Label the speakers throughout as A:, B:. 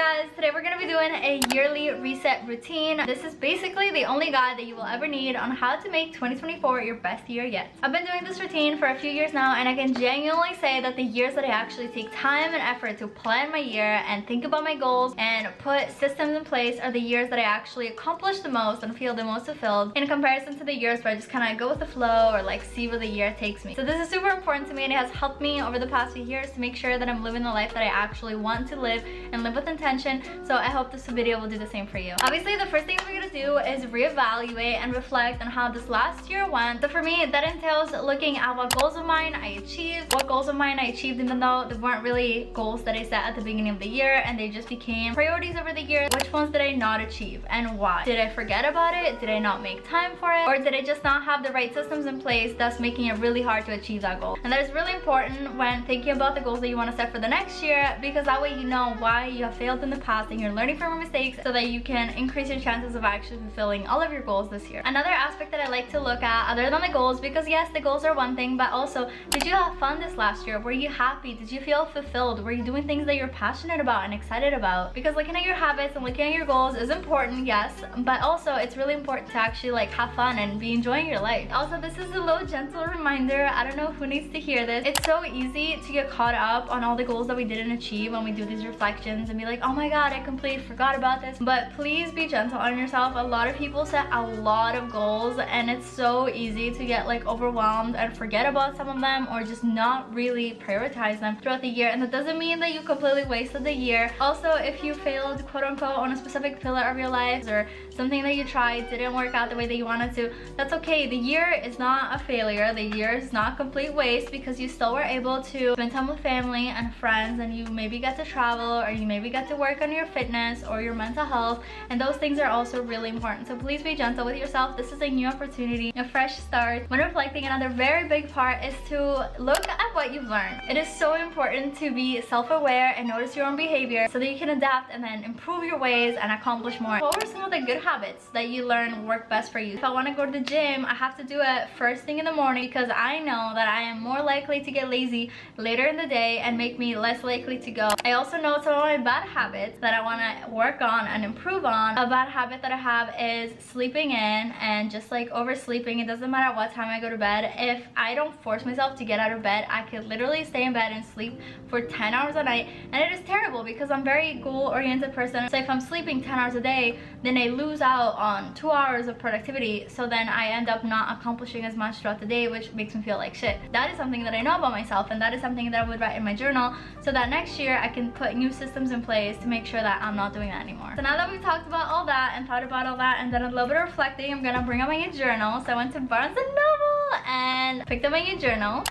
A: guys, today we're gonna be doing a yearly reset routine. This is basically the only guide that you will ever need on how to make 2024 your best year yet. I've been doing this routine for a few years now, and I can genuinely say that the years that I actually take time and effort to plan my year and think about my goals and put systems in place are the years that I actually accomplish the most and feel the most fulfilled in comparison to the years where I just kind of go with the flow or like see where the year takes me. So this is super important to me, and it has helped me over the past few years to make sure that I'm living the life that I actually want to live and live with intention. So I hope this video will do the same for you. Obviously, the first thing we're gonna do is reevaluate and reflect on how this last year went. So for me, that entails looking at what goals of mine I achieved, what goals of mine I achieved even though they weren't really goals that I set at the beginning of the year and they just became priorities over the year. Which ones did I not achieve and why? Did I forget about it? Did I not make time for it? Or did I just not have the right systems in place, thus making it really hard to achieve that goal? And that is really important when thinking about the goals that you want to set for the next year, because that way you know why you have failed in the past and you're learning from your mistakes so that you can increase your chances of actually fulfilling all of your goals this year. Another aspect that I like to look at other than the goals, because yes, the goals are one thing, but also, did you have fun this last year? Were you happy? Did you feel fulfilled? Were you doing things that you're passionate about and excited about? Because looking at your habits and looking at your goals is important, yes, but also it's really important to actually like have fun and be enjoying your life. Also, this is a little gentle reminder, I don't know who needs to hear this. It's so easy to get caught up on all the goals that we didn't achieve when we do these reflections and be like, oh my god, I completely forgot about this. But please be gentle on yourself. A lot of people set a lot of goals and it's so easy to get like overwhelmed and forget about some of them or just not really prioritize them throughout the year. And that doesn't mean that you completely wasted the year. Also, if you failed quote unquote on a specific pillar of your life or something that you tried didn't work out the way that you wanted to, that's okay. The year is not a failure. The year is not a complete waste because you still were able to spend time with family and friends, and you maybe got to travel, or you maybe got to work on your fitness or your mental health, and those things are also really important. So please be gentle with yourself. This is a new opportunity, a fresh start. When reflecting, another very big part is to look at what you've learned. It is so important to be self-aware and notice your own behavior so that you can adapt and then improve your ways and accomplish more. What were some of the good habits that you learned work best for you? If I want to go to the gym, I have to do it first thing in the morning because I know that I am more likely to get lazy later in the day and make me less likely to go. I also know some of my bad habits that I want to work on and improve on. A bad habit that I have is sleeping in and just like oversleeping. It doesn't matter what time I go to bed. If I don't force myself to get out of bed, I could literally stay in bed and sleep for 10 hours a night, and it is terrible because I'm a very goal-oriented person. So if I'm sleeping 10 hours a day, then I lose out on 2 hours of productivity, so then I end up not accomplishing as much throughout the day, which makes me feel like shit. That is something that I know about myself, and that is something that I would write in my journal so that next year I can put new systems in place to make sure that I'm not doing that anymore. So now that we've talked about all that and thought about all that and done a little bit of reflecting, I'm gonna bring out my new journal. So I went to Barnes & Noble and picked up my new journal.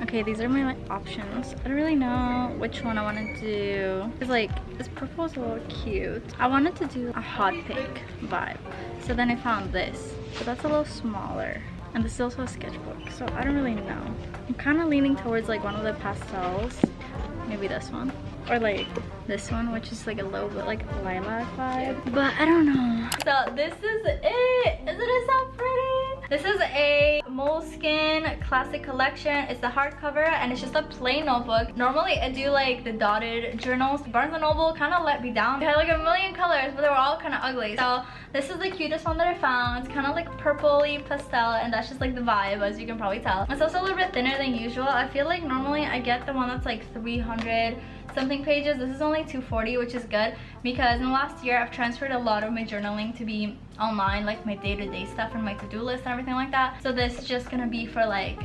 A: Okay, these are my options. I don't really know which one I want to do. It's like, this purple is a little cute. I wanted to do a hot pink vibe. So then I found this, but that's a little smaller. And this is also a sketchbook, so I don't really know. I'm kind of leaning towards like one of the pastels. Maybe this one. Or like this one, which is like a little bit like lilac vibe. But I don't know. So this is it. Isn't it so pretty? This is a Moleskine classic collection. It's the hardcover and it's just a plain notebook. Normally I do like the dotted journals. Barnes & Noble kind of let me down. They had like a million colors, but they were all kind of ugly. So this is the cutest one that I found. It's kind of like purpley pastel, and that's just like the vibe, as you can probably tell. It's also a little bit thinner than usual. I feel like normally I get the one that's like 300 something pages. This is only 240, which is good because in the last year I've transferred a lot of my journaling to be online, like my day-to-day stuff and my to-do list and everything like that. So this is just gonna be for like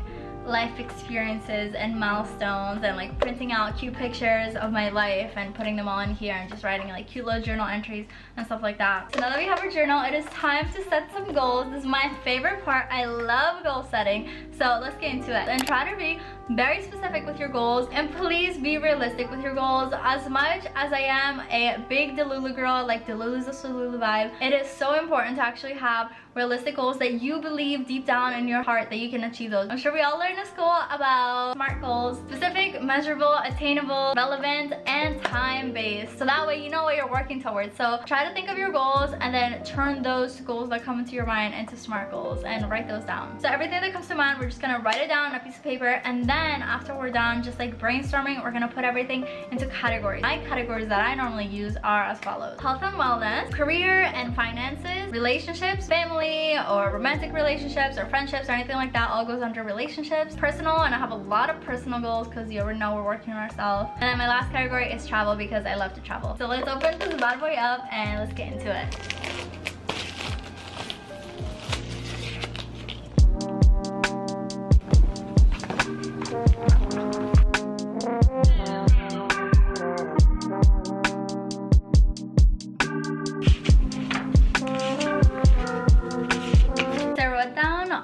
A: life experiences and milestones, and like printing out cute pictures of my life and putting them all in here and just writing like cute little journal entries and stuff like that. So now that we have our journal, it is time to set some goals. This is my favorite part. I love goal setting, so let's get into it. And try to be very specific with your goals, and please be realistic with your goals. As much as I am a big Delulu girl, like Delulu's a Sululu vibe, it is so important to actually have realistic goals that you believe deep down in your heart that you can achieve those. I'm sure we all learned in school about SMART goals: specific, measurable, attainable, relevant, and time-based. So that way you know what you're working towards. So try to think of your goals and then turn those goals that come into your mind into SMART goals and write those down. So everything that comes to mind, we're just gonna write it down on a piece of paper, and then after we're done just like brainstorming, we're gonna put everything into categories. My categories that I normally use are as follows: health and wellness, career and finances, relationships, family or romantic relationships or friendships or anything like that, all goes under relationships, personal, and I have a lot of personal goals because you already know we're working on ourselves. And then my last category is travel because I love to travel. So let's open this bad boy up and let's get into it.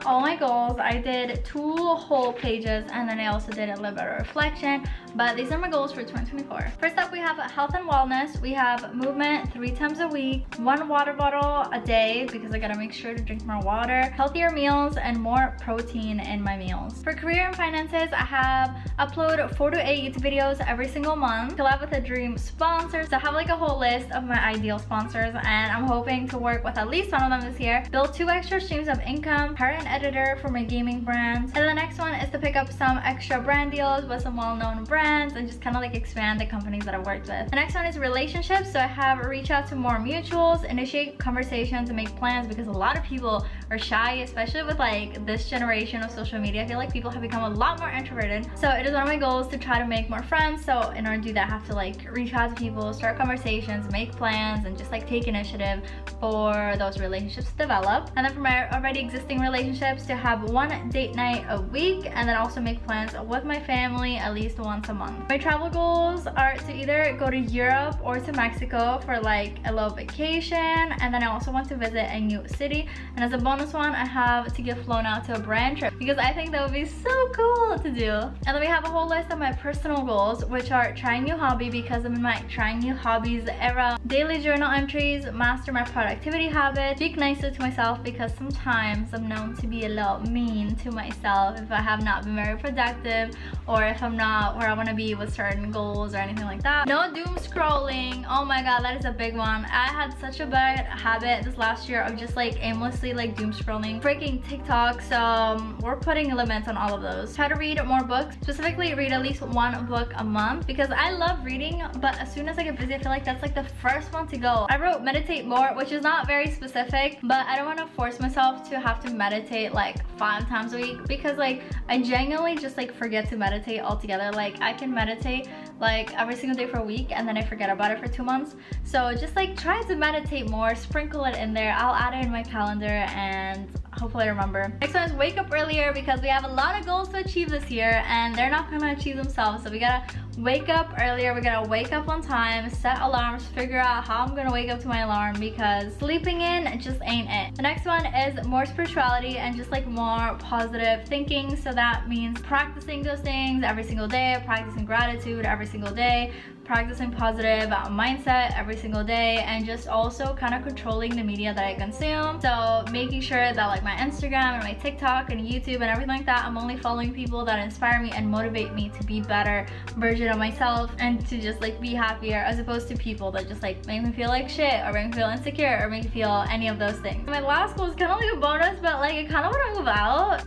A: All my goals. I did 2 whole pages, and then I also did a little bit of reflection, but these are my goals for 2024. First up, we have health and wellness. We have movement 3 times a week, 1 water bottle a day because I gotta make sure to drink more water, healthier meals, and more protein in my meals. For career and finances, I have upload 4 to 8 YouTube videos every single month, collab with a dream sponsor. So I have like a whole list of my ideal sponsors, and I'm hoping to work with at least one of them this year. Build 2 extra streams of income, hire an editor for my gaming brands, and the next one is to pick up some extra brand deals with some well-known brands and just kind of like expand the companies that I've worked with. The next one is relationships. So I have reach out to more mutuals, initiate conversations, and make plans because a lot of people are shy, especially with like this generation of social media. I feel like people have become a lot more introverted. So it is one of my goals to try to make more friends. So in order to do that, I have to like reach out to people, start conversations, make plans, and just like take initiative for those relationships to develop. And then for my already existing relationships, to have 1 date night a week, and then also make plans with my family at least once a month. My travel goals are to either go to Europe or to Mexico for like a little vacation, and then I also want to visit a new city. And as a bonus one, I have to get flown out to a brand trip because I think that would be so cool to do. And then we have a whole list of my personal goals, which are trying new hobby because I'm in my trying new hobbies era, daily journal entries, master my productivity habits, speak nicer to myself because sometimes I'm known to be a little mean to myself if I have not been very productive or if I'm not where I want to be with certain goals or anything like that. No doom scrolling. Oh my god, that is a big one. I had such a bad habit this last year of just like aimlessly like doom scrolling, freaking TikTok. So we're putting limits on all of those. Try to read more books, specifically read at least 1 book a month because I love reading, but as soon as I get busy, I feel like that's like the first one to go. I wrote meditate more, which is not very specific, but I don't want to force myself to have to meditate like 5 times a week because like I genuinely just like forget to meditate altogether. Like I can meditate like every single day for a week and then I forget about it for 2 months. So just like try to meditate more, sprinkle it in there. I'll add it in my calendar and hopefully I remember. Next one is wake up earlier because we have a lot of goals to achieve this year and they're not gonna achieve themselves. So we gotta wake up earlier, we gotta wake up on time, set alarms, figure out how I'm gonna wake up to my alarm because sleeping in just ain't it. The next one is more spirituality and just like more positive thinking. So that means practicing those things every single day, practicing gratitude every single day, practicing positive mindset every single day, and just also kind of controlling the media that I consume. So making sure that like my Instagram and my TikTok and YouTube and everything like that, I'm only following people that inspire me and motivate me to be better version of myself and to just like be happier, as opposed to people that just like make me feel like shit or make me feel insecure or make me feel any of those things. My last goal is kind of like a bonus, but like I kind of want to move out.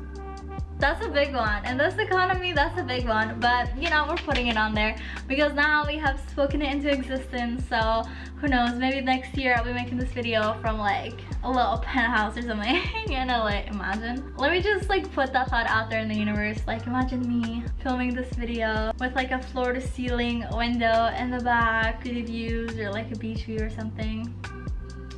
A: That's a big one. In this economy, that's a big one. But you know, we're putting it on there because now we have spoken it into existence. So who knows, maybe next year I'll be making this video from like a little penthouse or something in LA. Imagine. Let me just like put that thought out there in the universe. Like imagine me filming this video with like a floor to ceiling window in the back, city views, or like a beach view or something.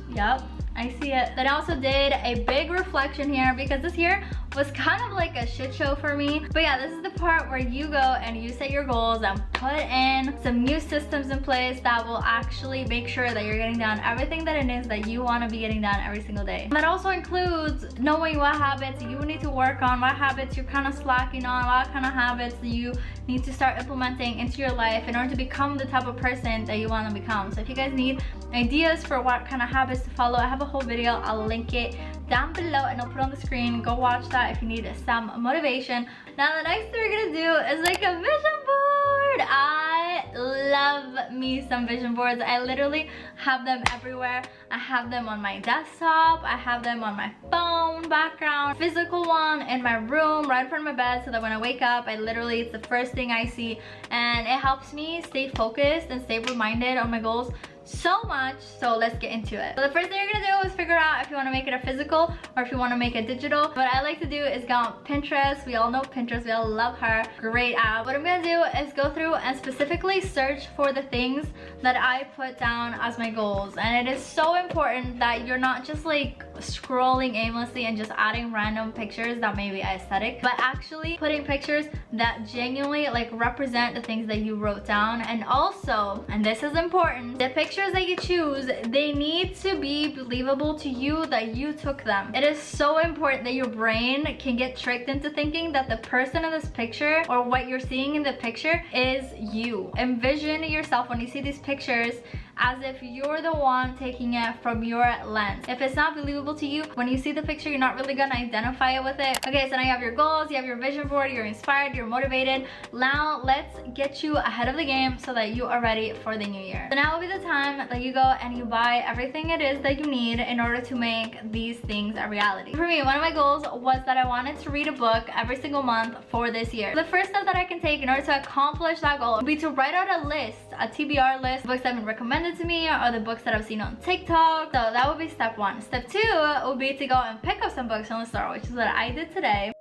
A: Yup, I see it. Then I also did a big reflection here because this year was kind of like a shit show for me. But yeah, this is the part where you go and you set your goals and put in some new systems in place that will actually make sure that you're getting done everything that it is that you want to be getting done every single day. And that also includes knowing what habits you need to work on, what habits you're kind of slacking on, what kind of habits you need to start implementing into your life in order to become the type of person that you want to become. So if you guys need ideas for what kind of habits to follow, I have a whole video. I'll link it down below and I'll put it on the screen. Go watch that if you need some motivation. Now the next thing we're gonna do is like a vision board. I love me some vision boards. I literally have them everywhere. I have them on my desktop, I have them on my phone background, physical one in my room right in front of my bed, so that when I wake up, it's the first thing I see, and it helps me stay focused and stay reminded on my goals so much. So let's get into it. So the first thing you're gonna do is figure out if you want to make it a physical or if you want to make it digital. What I like to do is go on Pinterest. We all know Pinterest, we all love her, great app. What I'm gonna do is go through and specifically search for the things that I put down as my goals. And it is so important that you're not just like scrolling aimlessly and just adding random pictures that may be aesthetic, but actually putting pictures that genuinely like represent the things that you wrote down. And also, and this is important, the pictures that you choose, they need to be believable to you that you took them. It is so important that your brain can get tricked into thinking that the person in this picture or what you're seeing in the picture is you. Envision yourself when you see these pictures as if you're the one taking it from your lens. If it's not believable to you, when you see the picture, you're not really gonna identify it with it. Okay, so now you have your goals, you have your vision board, you're inspired, you're motivated. Now let's get you ahead of the game so that you are ready for the new year. So now will be the time that you go and you buy everything it is that you need in order to make these things a reality. For me, one of my goals was that I wanted to read a book every single month for this year. The first step that I can take in order to accomplish that goal would be to write out a list, a TBR list, books that have been recommended to me or the books that I've seen on TikTok. So that would be step one. Step two would be to go and pick up some books from the store, which is what I did today.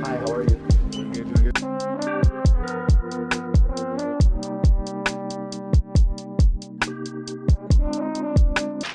B: Hi, how are you? Doing good.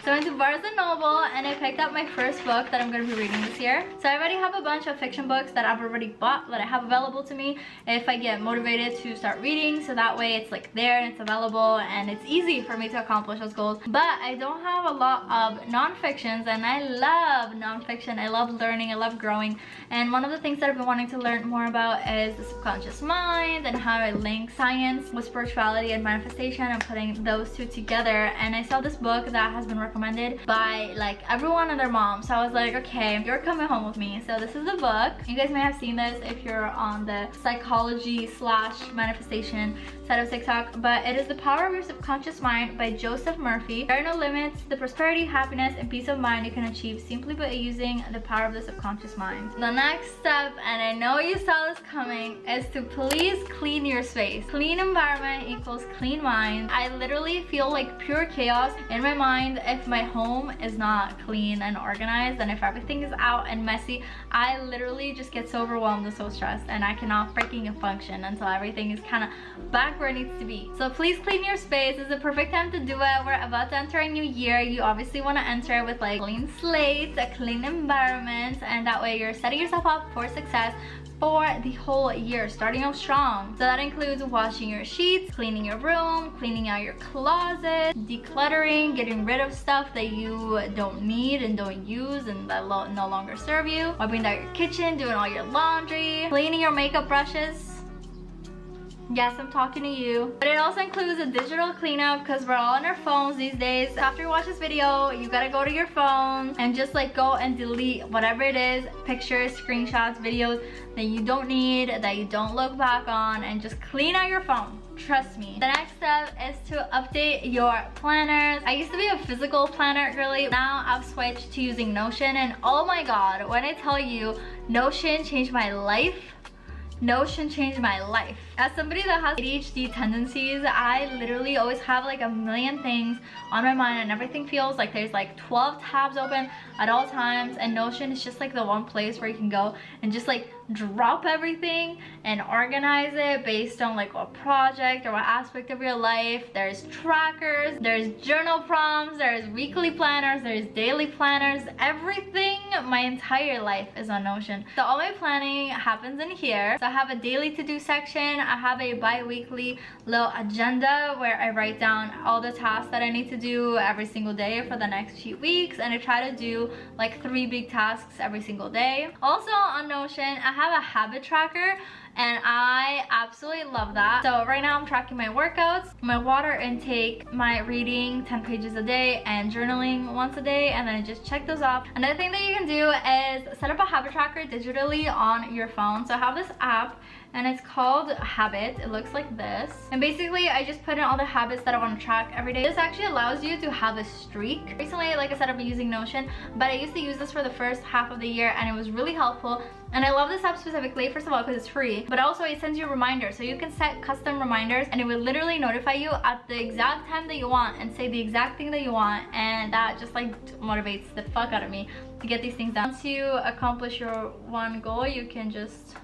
A: So I went to Barnes & Noble and I picked up my first book that I'm going to be reading this year. So I already have a bunch of fiction books that I've already bought that I have available to me if I get motivated to start reading, so that way it's like there and it's available and it's easy for me to accomplish those goals. But I don't have a lot of non-fictions, and I love non-fiction. I love learning, I love growing, and one of the things that I've been wanting to learn more about is the subconscious mind and how it links science with spirituality and manifestation and putting those two together. And I saw this book that has been recommended by like everyone and their mom, so I was like, okay, you're coming home with me. So this is the book. You guys may have seen this if you're on the psychology / manifestation side of TikTok, but it is The Power of Your Subconscious Mind by Joseph Murphy. There are no limits to the prosperity, happiness, and peace of mind you can achieve simply by using the power of the subconscious mind. The next step, and I know you saw this coming, is to please clean your space. Clean environment equals clean mind. I literally feel like pure chaos in my mind if my home is not clean and organized, and if everything is out and messy, I literally just get so overwhelmed and so stressed, and I cannot freaking function until everything is kind of back where it needs to be. So please clean your space. It's the perfect time to do it. We're about to enter a new year. You obviously want to enter it with like clean slate, a clean environment, and that way you're setting yourself up for success for the whole year, starting off strong. So that includes washing your sheets, cleaning your room, cleaning out your closet, decluttering, getting rid of stuff that you don't need and don't use and that no longer serve you, wiping out your kitchen, doing all your laundry, cleaning your makeup brushes. Yes, I'm talking to you. But it also includes a digital cleanup because we're all on our phones these days. After you watch this video, you gotta go to your phone and just like go and delete whatever it is, pictures, screenshots, videos that you don't need, that you don't look back on, and just clean out your phone. Trust me. The next step is to update your planners. I used to be a physical planner girly. Now I've switched to using Notion, and oh my god, when I tell you, Notion changed my life. Notion changed my life. As somebody that has ADHD tendencies, I literally always have like a million things on my mind, and everything feels like there's like 12 tabs open at all times, and Notion is just like the one place where you can go and just like drop everything and organize it based on like what project or what aspect of your life. There's trackers, there's journal prompts, there's weekly planners, there's daily planners. Everything, my entire life is on Notion. So all my planning happens in here. So I have a daily to-do section. I have a bi-weekly little agenda where I write down all the tasks that I need to do every single day for the next few weeks, and I try to do like 3 big tasks every single day. Also on Notion, I have a habit tracker, and I absolutely love that. So right now I'm tracking my workouts, my water intake, my reading 10 pages a day, and journaling once a day, and then I just check those off. Another thing that you can do is set up a habit tracker digitally on your phone. So I have this app, and it's called Habit. It looks like this, and basically I just put in all the habits that I want to track every day. This actually allows you to have a streak. Recently, like I said, I've been using Notion, but I used to use this for the first half of the year, and it was really helpful. And I love this app specifically, first of all, because it's free, but also it sends you reminders. So you can set custom reminders, and it will literally notify you at the exact time that you want and say the exact thing that you want, and that just like motivates the fuck out of me to get these things done. Once you accomplish your one goal, you can just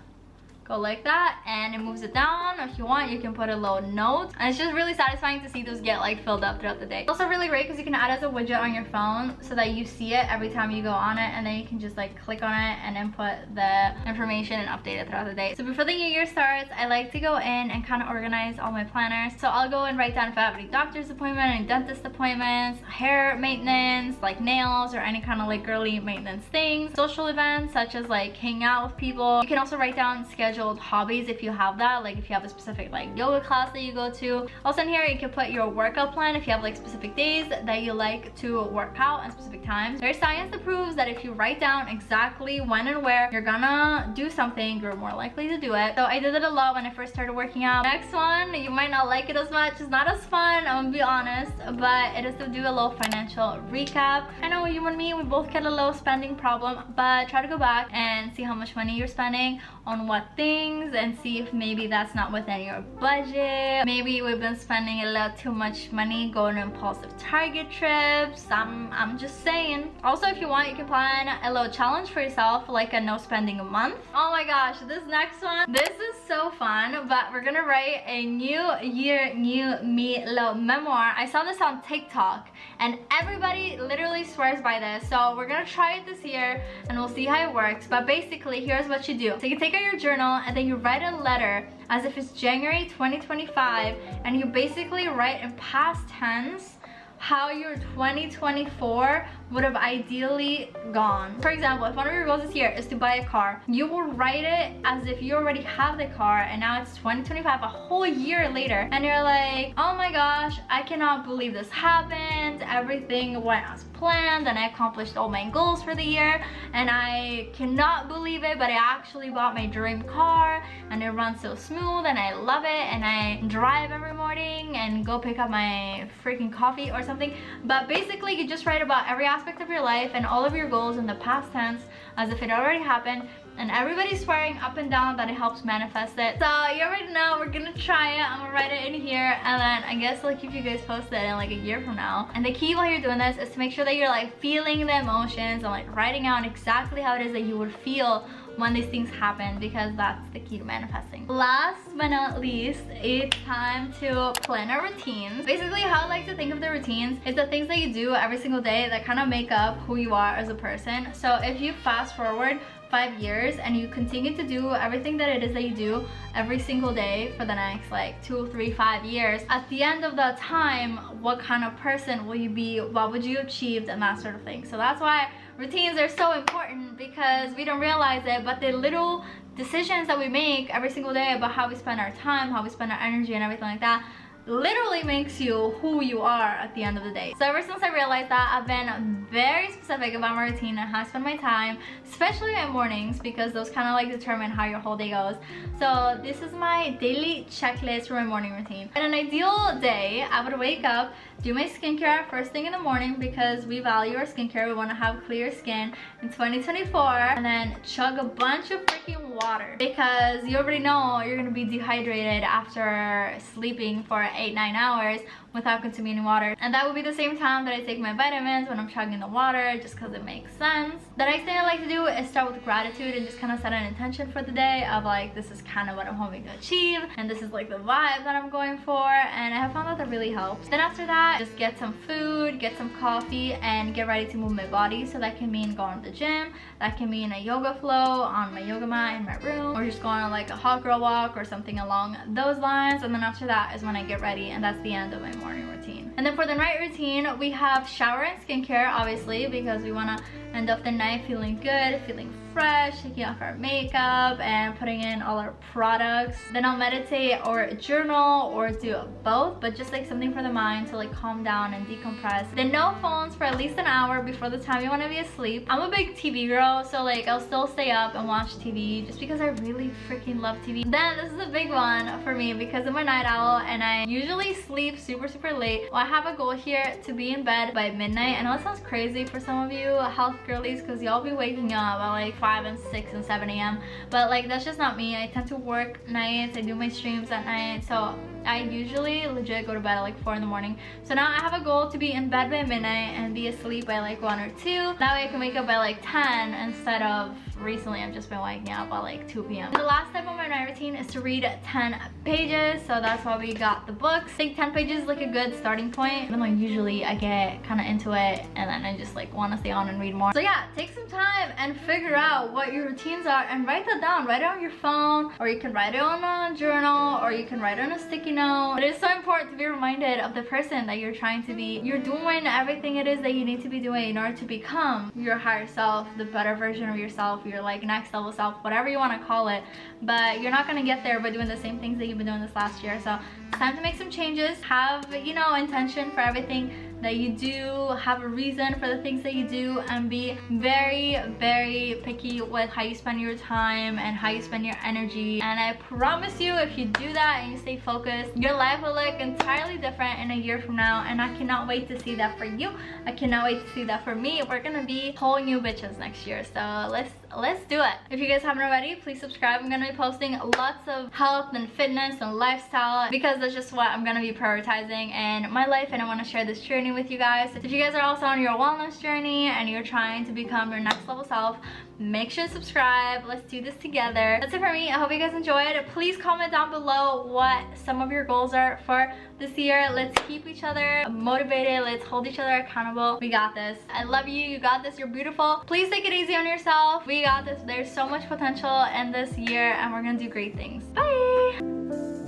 A: go like that, and it moves it down. If you want, you can put a little note, and it's just really satisfying to see those get like filled up throughout the day. It's also really great because you can add it as a widget on your phone so that you see it every time you go on it, and then you can just like click on it and input the information and update it throughout the day. So before the new year starts, I like to go in and kind of organize all my planners. So I'll go and write down if I have any doctor's appointment, any dentist appointments, hair maintenance, like nails, or any kind of like girly maintenance things, social events such as like hanging out with people. You can also write down scheduled hobbies if you have that, like if you have a specific like yoga class that you go to. Also in here you can put your workout plan if you have like specific days that you like to work out and specific times. There's science that proves that if you write down exactly when and where you're gonna do something, you're more likely to do it. So I did it a lot when I first started working out. Next one, you might not like it as much, it's not as fun, I'm gonna be honest, but it is to do a little financial recap. I know you and me, we both get a little spending problem, but try to go back and see how much money you're spending on what things, and see if maybe that's not within your budget. Maybe we've been spending a little too much money going on impulsive Target trips. I'm just saying. Also, if you want, you can plan a little challenge for yourself, like a no spending a month. Oh my gosh, this next one, this is so fun, but we're gonna write a new year, new me little memoir. I saw this on TikTok, and everybody literally swears by this, so we're gonna try it this year, and we'll see how it works. But basically, here's what you do. So you take out your journal, and then you write a letter as if it's January 2025, and you basically write in past tense how your 2024 would have ideally gone. For example, if one of your goals this year is to buy a car, you will write it as if you already have the car, and now it's 2025, a whole year later, and you're like, oh my gosh, I cannot believe this happened. Everything went as planned, and I accomplished all my goals for the year, and I cannot believe it, but I actually bought my dream car, and it runs so smooth, and I love it, and I drive every morning and go pick up my freaking coffee or something. But basically, you just write about every aspect of your life and all of your goals in the past tense as if it already happened, and everybody's swearing up and down that it helps manifest it. So you already know, we're gonna try it. I'm gonna write it in here, and then I guess like if you guys post it in like a year from now. And the key while you're doing this is to make sure that you're like feeling the emotions and like writing out exactly how it is that you would feel when these things happen, because that's the key to manifesting. Last but not least, it's time to plan our routines. Basically, how I like to think of the routines is the things that you do every single day that kind of make up who you are as a person. So if you fast forward 5 years and you continue to do everything that it is that you do every single day for the next like 2, 3, 5 years, at the end of that time, what kind of person will you be? What would you achieve, and that sort of thing. So that's why routines are so important, because we don't realize it, but the little decisions that we make every single day about how we spend our time, how we spend our energy and everything like that, literally makes you who you are at the end of the day. So ever since I realized that, I've been very specific about my routine and how I spend my time, especially my mornings, because those kind of like determine how your whole day goes. So this is my daily checklist for my morning routine. In an ideal day, I would wake up, do my skincare first thing in the morning, because we value our skincare. We want to have clear skin in 2024, and then chug a bunch of freaking water, because you already know you're gonna be dehydrated after sleeping for 8-9 hours without consuming any water. And that would be the same time that I take my vitamins, when I'm chugging the water, just because it makes sense. The next thing I like to do is start with gratitude and just kind of set an intention for the day of like, this is kind of what I'm hoping to achieve, and this is like the vibe that I'm going for, and I have found that really helps. Then after that, just get some food, get some coffee, and get ready to move my body. So that can mean going to the gym, that can mean a yoga flow on my yoga mat in my room, or just going on like a hot girl walk or something along those lines. And then after that is when I get ready, and that's the end of my morning routine. And then for the night routine, we have shower and skincare, obviously, because we want to end off the night feeling good, feeling fresh, taking off our makeup and putting in all our products. Then I'll meditate or journal or do both, but just like something for the mind to like calm down and decompress. Then no phones for at least an hour before the time you want to be asleep. I'm a big TV girl, so like I'll still stay up and watch TV just because I really freaking love TV. Then this is a big one for me because I'm a night owl and I usually sleep super late. Well, I have a goal here to be in bed by midnight. I know it sounds crazy for some of you health girlies because y'all be waking up at like 5 and 6 and 7 a.m. but like that's just not me. I tend to work nights, I do my streams at night, so I usually legit go to bed at like 4 in the morning. So now I have a goal to be in bed by midnight and be asleep by like 1 or 2. That way I can wake up by like 10 instead of recently I've just been waking up at like 2 p.m. The last step of my night routine is to read 10 pages, so that's why we got the books. I think 10 pages is like a good starting point, even though usually I get kind of into it and then I just like want to stay on and read more. So yeah, take some time and figure out what your routines are and write that down. Write it on your phone, or you can write it on a journal, or you can write it on a sticky note. It is so important to be reminded of the person that you're trying to be. You're doing everything it is that you need to be doing in order to become your higher self, the better version of yourself, your like next level self, whatever you want to call it. But you're not going to get there by doing the same things that you've been doing this last year. So it's time to make some changes. Have, you know, intention for everything that you do, have a reason for the things that you do, and be very picky with how you spend your time and how you spend your energy. And I promise you, if you do that and you stay focused, your life will look entirely different in a year from now, and I cannot wait to see that for you. I cannot wait to see that for me. We're gonna be whole new bitches next year, so let's do it. If you guys haven't already, please subscribe. I'm gonna be posting lots of health and fitness and lifestyle because that's just what I'm gonna be prioritizing in my life, and I want to share this journey with you guys. If you guys are also on your wellness journey and you're trying to become your next level self, make sure to subscribe. Let's do this together. That's it for me. I hope you guys enjoyed. Please comment down below what some of your goals are for this year. Let's keep each other motivated. Let's hold each other accountable. We got this. I love you. You got this. You're beautiful. Please take it easy on yourself. We got this. There's so much potential in this year and we're gonna do great things. Bye.